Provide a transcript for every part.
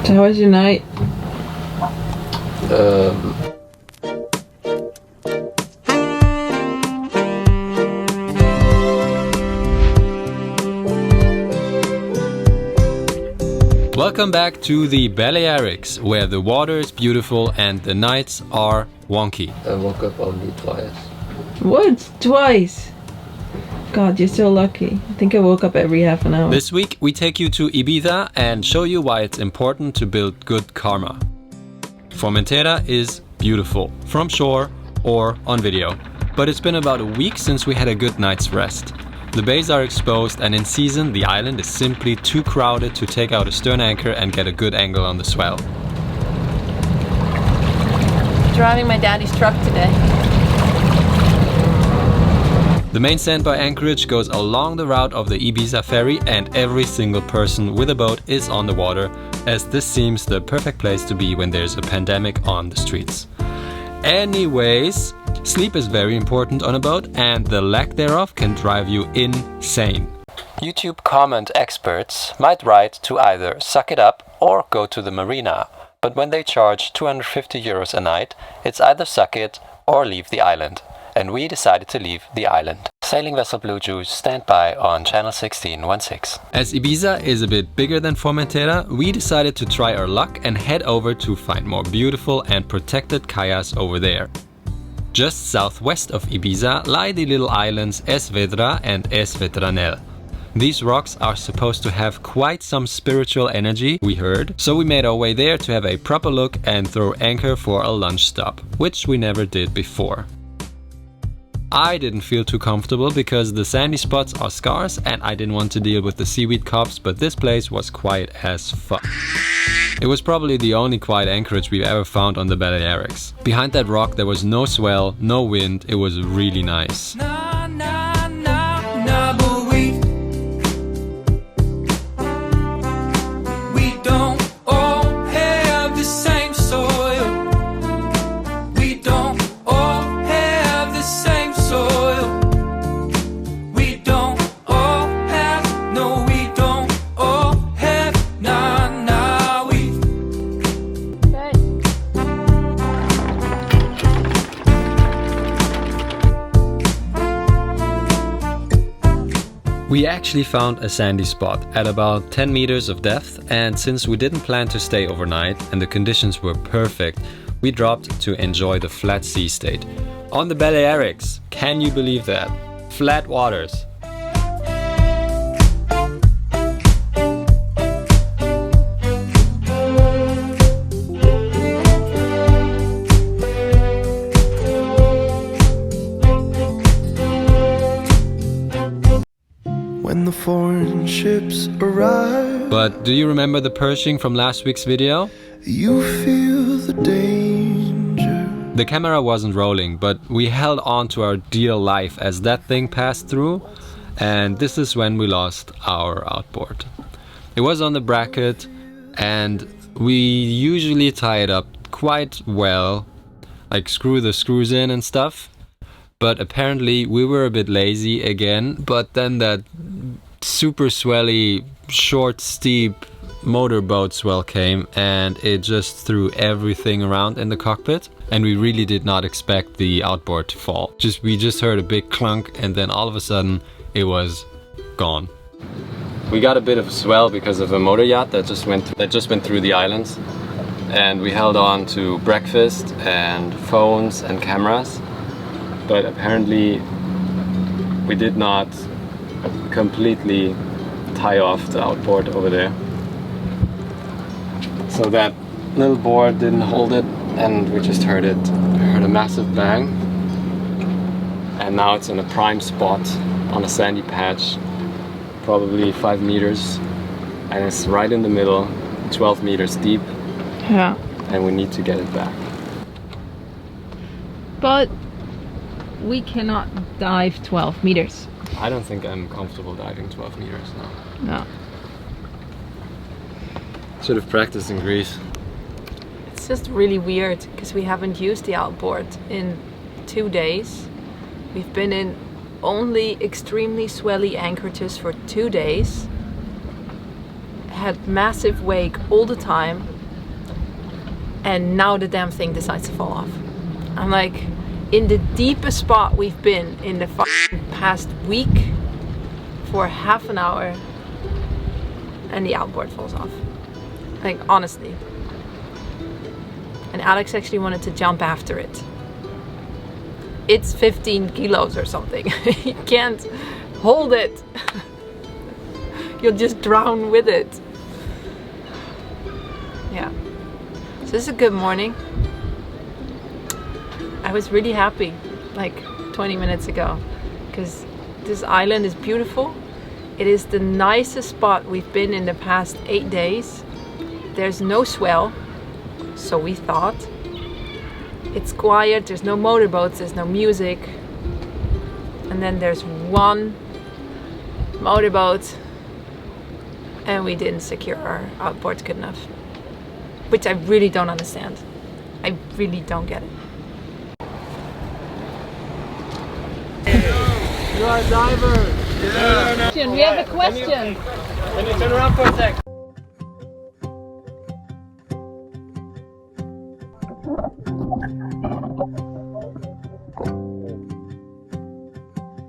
So how was your night? Welcome back to the Balearics, where the water is beautiful and the nights are wonky. I woke up only twice. What? Twice? God, you're so lucky. I think I woke up every half an hour. This week we take you to Ibiza and show you why it's important to build good karma. Formentera is beautiful, from shore or on video, but it's been about a week since we had a good night's rest. The bays are exposed and in season the island is simply too crowded to take out a stern anchor and get a good angle on the swell. Driving my daddy's truck today. The main standby anchorage goes along the route of the Ibiza ferry and every single person with a boat is on the water, as this seems the perfect place to be when there's a pandemic on the streets. Anyways, sleep is very important on a boat and the lack thereof can drive you insane. YouTube comment experts might write to either suck it up or go to the marina, but when they charge 250 euros a night, it's either suck it or leave the island. And we decided to leave the island. Sailing vessel Blue Juice, stand by on channel 1616. As Ibiza is a bit bigger than Formentera, we decided to try our luck and head over to find more beautiful and protected kayas over there. Just southwest of Ibiza lie the little islands Es Vedra and Es Vetranel. These rocks are supposed to have quite some spiritual energy, we heard, so we made our way there to have a proper look and throw anchor for a lunch stop, which we never did before. I didn't feel too comfortable because the sandy spots are scarce and I didn't want to deal with the seaweed cobs, but this place was quiet as fuck. It was probably the only quiet anchorage we've ever found on the Balearics. Behind that rock there was no swell, no wind, it was really nice. We actually found a sandy spot at about 10 meters of depth, and since we didn't plan to stay overnight and the conditions were perfect, we dropped to enjoy the flat sea state. On the Balearics, can you believe that? Flat waters. When the foreign ships arrive, but do you remember the Pershing from last week's video? You feel the danger. The camera wasn't rolling, but we held on to our dear life as that thing passed through, and this is when we lost our outboard. It was on the bracket and we usually tie it up quite well, like screw the screws in and stuff. But apparently we were a bit lazy again, but then that super swelly, short, steep motorboat swell came and it just threw everything around in the cockpit, and we really did not expect the outboard to fall. We just heard a big clunk and then all of a sudden it was gone. We got a bit of a swell because of a motor yacht that just went through the islands, and we held on to breakfast and phones and cameras. But apparently we did not completely tie off the outboard over there. So that little board didn't hold it and we just heard a massive bang. And now it's in a prime spot on a sandy patch, probably 5 meters. And it's right in the middle, 12 meters deep. Yeah. And we need to get it back. But we cannot dive 12 meters. I don't think I'm comfortable diving 12 meters now. No. Should have practiced in Greece. It's just really weird because we haven't used the outboard in 2 days. We've been in only extremely swelly anchorages for 2 days. Had massive wake all the time. and now the damn thing decides to fall off. I'm like, in the deepest spot we've been in the past week for half an hour, and the outboard falls off. Like, honestly. And Alex actually wanted to jump after it. It's 15 kilos or something. You can't hold it. You'll just drown with it. Yeah. So this is a good morning. I was really happy like 20 minutes ago because this island is beautiful. It is the nicest spot we've been in the past 8 days. There's no swell, so we thought. It's quiet, there's no motorboats, there's no music. And then there's one motorboat and we didn't secure our outboards good enough. Which I really don't understand. I really don't get it. You are a diver! Yeah. We have a question. Can you turn around for a sec?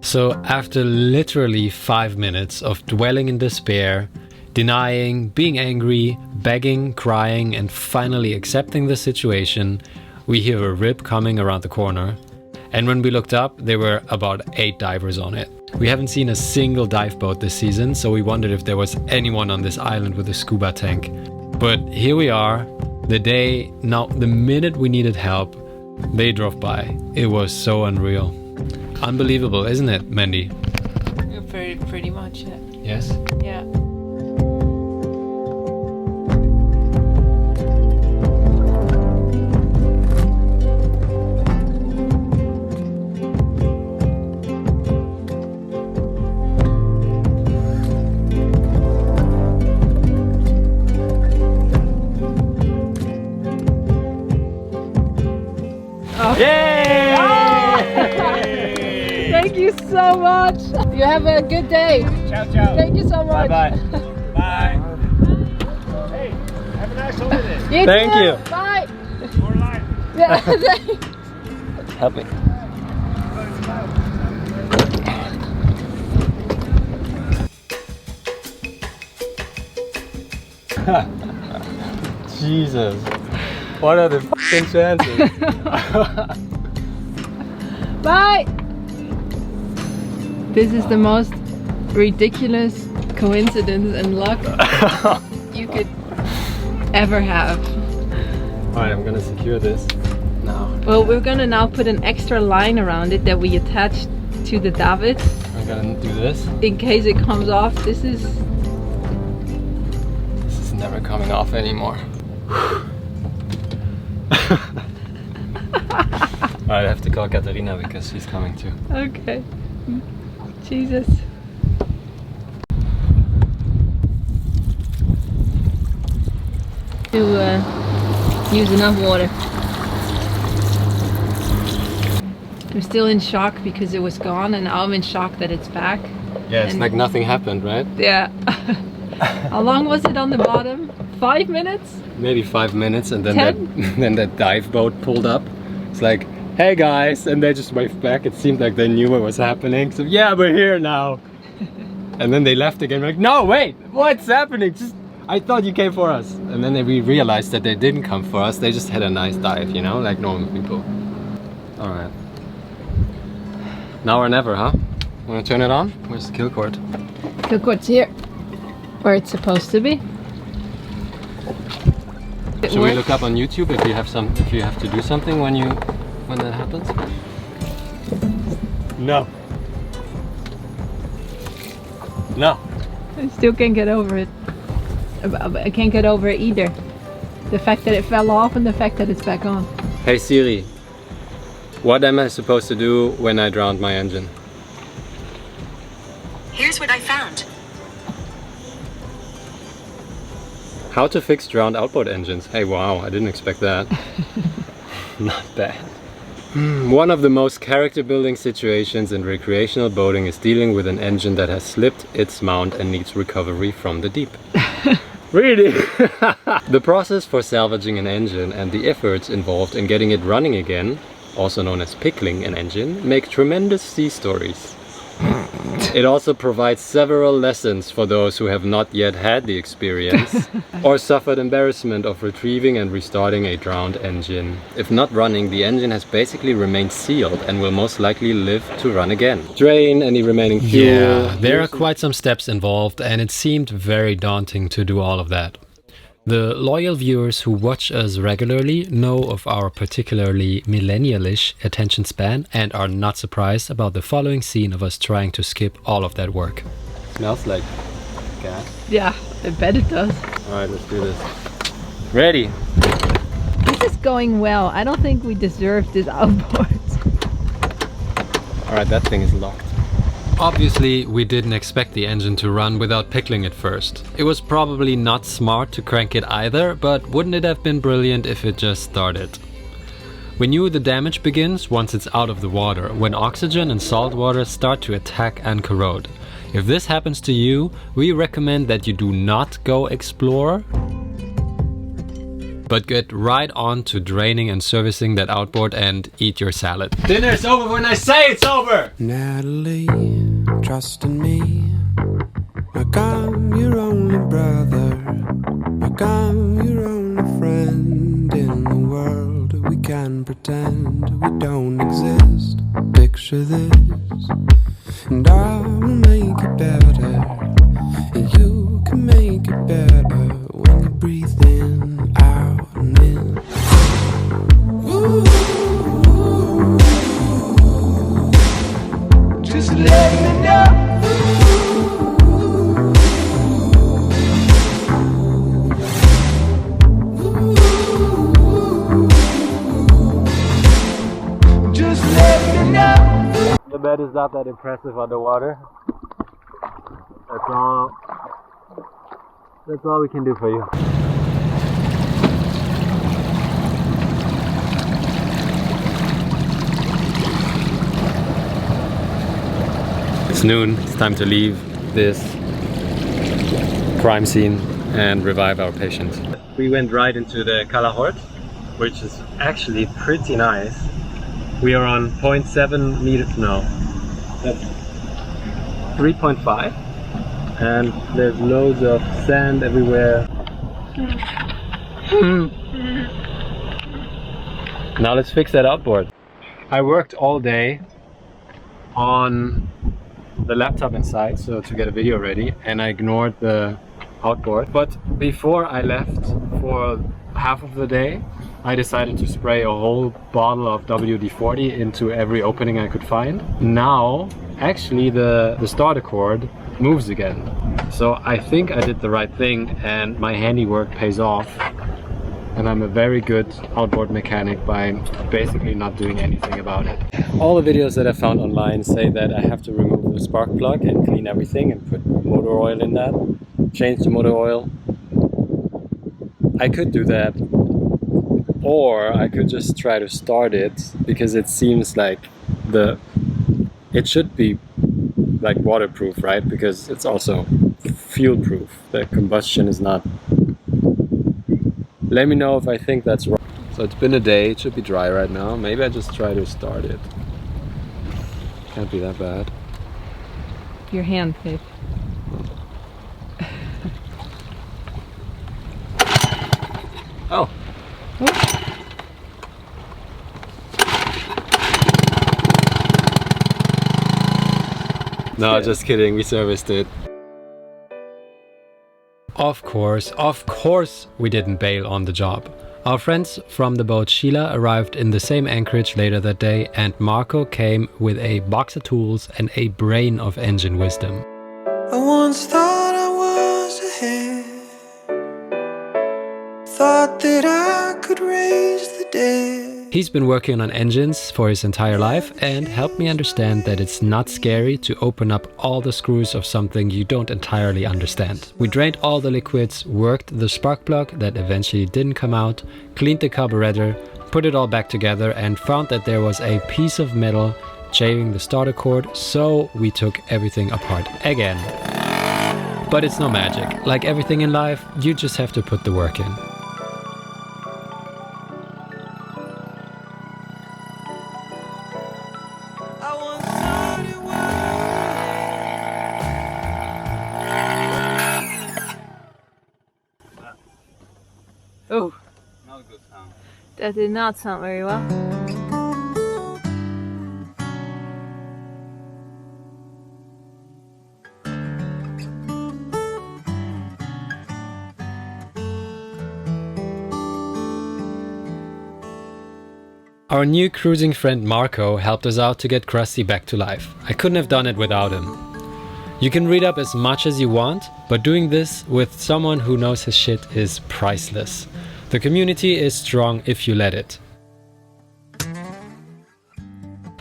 So after literally 5 minutes of dwelling in despair, denying, being angry, begging, crying, and finally accepting the situation, we hear a rip coming around the corner. And when we looked up, there were about 8 divers on it. We haven't seen a single dive boat this season, so we wondered if there was anyone on this island with a scuba tank. But here we are, the minute we needed help, they drove by. It was so unreal. Unbelievable, isn't it, Mandy? Pretty much, yeah. Yes? Yeah. Yay! Thank you so much. You have a good day. Ciao, ciao. Thank you so much. Bye. Bye. Hey, have a nice holiday. You Thank too. you. Bye. More life. Yeah. Help me. Jesus. What are the f***ing chances? Bye. This is the most ridiculous coincidence and luck you could ever have. Alright, I'm gonna secure this now. Well, we're gonna now put an extra line around it that we attach to the davit I'm gonna do this. in case it comes off. This is Never coming off anymore. I have to call Katarina because she's coming too. okay. Jesus. To use enough water. I'm still in shock because it was gone, and now I'm in shock that it's back. Yeah, it's And- like nothing happened, right? Yeah. How long was it on the bottom? 5 minutes? Maybe 5 minutes, and then 10? then that dive boat pulled up. It's like, hey guys, and they just waved back. It seemed like they knew what was happening. So yeah, we're here now. And then they left again. We're like, no, wait, what's happening? Just, I thought you came for us. And then we realized that they didn't come for us. They just had a nice dive, you know, like normal people. All right. Now or never, huh? Wanna turn it on? Where's the kill cord? Kill cord's here, where it's supposed to be. It Should we works. look up on YouTube if you have to do something when that happens? No. No. I still can't get over it. I can't get over it either. The fact that it fell off and the fact that it's back on. Hey Siri, what am I supposed to do when I drowned my engine? Here's what I found. How to fix drowned outboard engines. Hey, wow, I didn't expect that. Not bad. One of the most character building situations in recreational boating is dealing with an engine that has slipped its mount and needs recovery from the deep. Really? The process for salvaging an engine and the efforts involved in getting it running again, also known as pickling an engine, make tremendous sea stories. It also provides several lessons for those who have not yet had the experience or suffered embarrassment of retrieving and restarting a drowned engine. If not running, the engine has basically remained sealed and will most likely live to run again. Drain any remaining fuel. Yeah, there are quite some steps involved, and it seemed very daunting to do all of that. The loyal viewers who watch us regularly know of our particularly millennialish attention span and are not surprised about the following scene of us trying to skip all of that work. Smells like gas. Yeah, I bet it does. Alright, let's do this. Ready? This is going well. I don't think we deserve this outboard. Alright, that thing is locked. Obviously, we didn't expect the engine to run without pickling it first. It was probably not smart to crank it either, but wouldn't it have been brilliant if it just started? We knew the damage begins once it's out of the water, when oxygen and salt water start to attack and corrode. If this happens to you, we recommend that you do not go explore, but get right on to draining and servicing that outboard and eat your salad. Dinner's over when I say it's over! Natalie, trust in me. Like I'm your only brother. Like I'm your only friend in the world. We can pretend we don't exist. Picture this, and I will make it better. And you can make it better when you breathe in, out and in. Ooh. Just let me know. Just let me know. The bed is not that impressive underwater. That's all we can do for you. It's noon, it's time to leave this crime scene and revive our patient. We went right into the Kalahort, which is actually pretty nice. We are on 0.7 meters now. That's 3.5, and there's loads of sand everywhere. Now let's fix that outboard. I worked all day on the laptop inside, so to get a video ready, and I ignored the outboard. But before I left for half of the day, I decided to spray a whole bottle of WD-40 into every opening I could find. Now, actually the starter cord moves again. So I think I did the right thing and my handiwork pays off. And I'm a very good outboard mechanic by basically not doing anything about it. All the videos that I found online say that I have to remove the spark plug and clean everything and put motor oil in that. Change the motor oil. I could do that. Or I could just try to start it, because it seems like it should be like waterproof, right? Because it's also fuel proof. The combustion is not. Let me know if I think that's wrong. So it's been a day, it should be dry right now. Maybe I just try to start it. Can't be that bad. Your hand, babe. Oh. No, just kidding, we serviced it. Of course we didn't bail on the job. Our friends from the boat Sheila arrived in the same anchorage later that day, and Marco came with a box of tools and a brain of engine wisdom. I once thought I was ahead. Thought that I could raise the dead. He's been working on engines for his entire life and helped me understand that it's not scary to open up all the screws of something you don't entirely understand. We drained all the liquids, worked the spark plug that eventually didn't come out, cleaned the carburetor, put it all back together, and found that there was a piece of metal jailing the starter cord, so we took everything apart again. But it's no magic. Like everything in life, you just have to put the work in. Oh, that did not sound very well. Our new cruising friend Marco helped us out to get Krusty back to life. I couldn't have done it without him. You can read up as much as you want, but doing this with someone who knows his shit is priceless. The community is strong if you let it.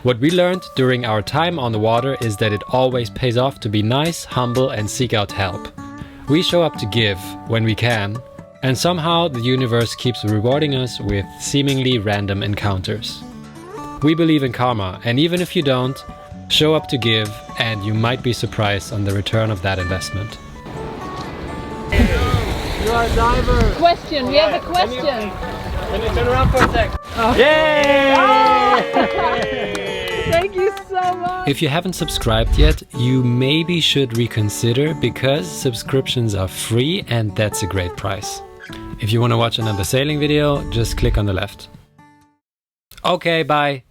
What we learned during our time on the water is that it always pays off to be nice, humble, and seek out help. We show up to give when we can, and somehow the universe keeps rewarding us with seemingly random encounters. We believe in karma, and even if you don't, show up to give, and you might be surprised on the return of that investment. You are a diver. Question, we have a question. Can you turn around for a sec? Oh. Yay! Thank you so much. If you haven't subscribed yet, you maybe should reconsider because subscriptions are free and that's a great price. If you want to watch another sailing video, just click on the left. Okay, bye.